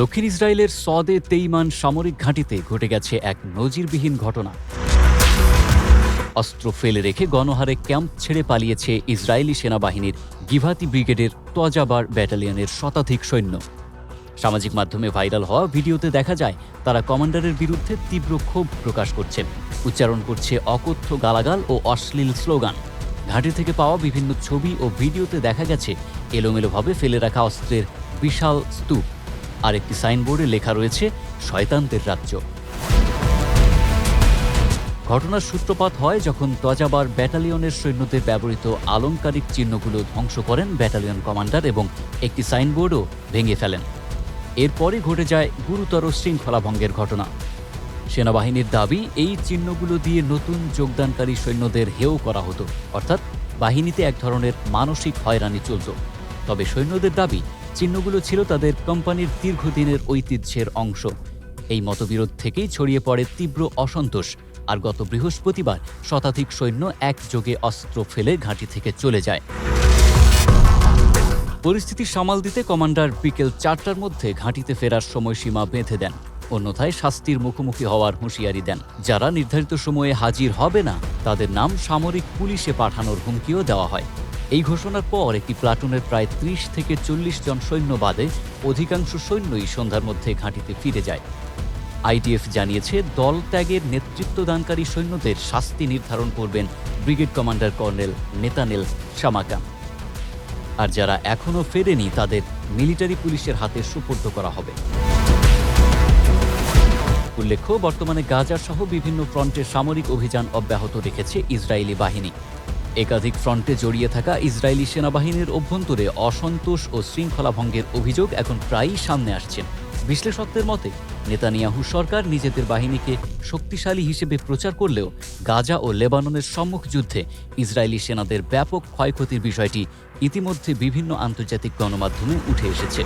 দক্ষিণ ইসরায়েলের সদে তেইমান সামরিক ঘাঁটিতে ঘটে গেছে এক নজিরবিহীন ঘটনা। অস্ত্র ফেলে রেখে গণহারে ক্যাম্প ছেড়ে পালিয়েছে ইসরায়েলি সেনাবাহিনীর গিভাতি ব্রিগেডের তোয়াজাবার ব্যাটালিয়নের শতাধিক সৈন্য। সামাজিক মাধ্যমে ভাইরাল হওয়া ভিডিওতে দেখা যায় তারা কমান্ডারের বিরুদ্ধে তীব্র ক্ষোভ প্রকাশ করছেন, উচ্চারণ করছে অকথ্য গালাগাল ও অশ্লীল স্লোগান। ঘাঁটি থেকে পাওয়া বিভিন্ন ছবি ও ভিডিওতে দেখা গেছে এলোমেলোভাবে ফেলে রাখা অস্ত্রের বিশাল স্তূপ, আর একটি সাইনবোর্ডে লেখা রয়েছে শয়তানদের রাজ্য। ঘটনার সূত্রপাত হয় যখন তোয়াজাবার ব্যাটালিয়নের সৈন্যদের ব্যবহৃত আলংকারিক চিহ্নগুলো ধ্বংস করেন ব্যাটালিয়ন কমান্ডার এবং একটি সাইনবোর্ডও ভেঙে ফেলেন। এরপরে ঘটে যায় গুরুতর শৃঙ্খলা ভঙ্গের ঘটনা। সেনাবাহিনীর দাবি, এই চিহ্নগুলো দিয়ে নতুন যোগদানকারী সৈন্যদের হেয় করা হতো, অর্থাৎ বাহিনীতে এক ধরনের মানসিক হয়রানি চলত। তবে সৈন্যদের দাবি, চিহ্নগুলো ছিল তাদের কোম্পানির দীর্ঘদিনের ঐতিহ্যের অংশ। এই মতবিরোধ থেকেই ছড়িয়ে পড়ে তীব্র অসন্তোষ, আর গত বৃহস্পতিবার শতাধিক সৈন্য একযোগে অস্ত্র ফেলে ঘাঁটি থেকে চলে যায়। পরিস্থিতি সামাল দিতে কমান্ডার বিকেল 4টার মধ্যে ঘাঁটিতে ফেরার সময়সীমা বেঁধে দেন, অন্যথায় শাস্তির মুখোমুখি হওয়ার হুঁশিয়ারি দেন। যারা নির্ধারিত সময়ে হাজির হবে না তাদের নাম সামরিক পুলিশে পাঠানোর হুমকিও দেওয়া হয়। এই ঘোষণার পর একটি প্লাটুনের প্রায় 30 থেকে 40 জন সৈন্য বাদে অধিকাংশ সৈন্যই সন্ধ্যার মধ্যে ঘাঁটিতে ফিরে যায়। আইডিএফ জানিয়েছে, দল ত্যাগের নেতৃত্বদানকারী সৈন্যদের শাস্তি নির্ধারণ করবেন ব্রিগেড কমান্ডার কর্নেল নেতানেল শামাকান, আর যারা এখনও ফেরেনি তাদের মিলিটারি পুলিশের হাতে সুপর্দ করা হবে। উল্লেখ্য, বর্তমানে গাজা সহ বিভিন্ন ফ্রন্টে সামরিক অভিযান অব্যাহত রেখেছে ইসরায়েলি বাহিনী। একাধিক ফ্রন্টে জড়িয়ে থাকা ইসরায়েলি সেনাবাহিনীর অভ্যন্তরে অসন্তোষ ও শৃঙ্খলা ভঙ্গের অভিযোগ এখন প্রায়ই সামনে আসছেন। বিশ্লেষকদের মতে, নেতানিয়াহু সরকার নিজেদের বাহিনীকে শক্তিশালী হিসেবে প্রচার করলেও গাজা ও লেবাননের সম্মুখ যুদ্ধে ইসরায়েলি সেনাদের ব্যাপক ক্ষয়ক্ষতির বিষয়টি ইতিমধ্যে বিভিন্ন আন্তর্জাতিক গণমাধ্যমে উঠে এসেছে।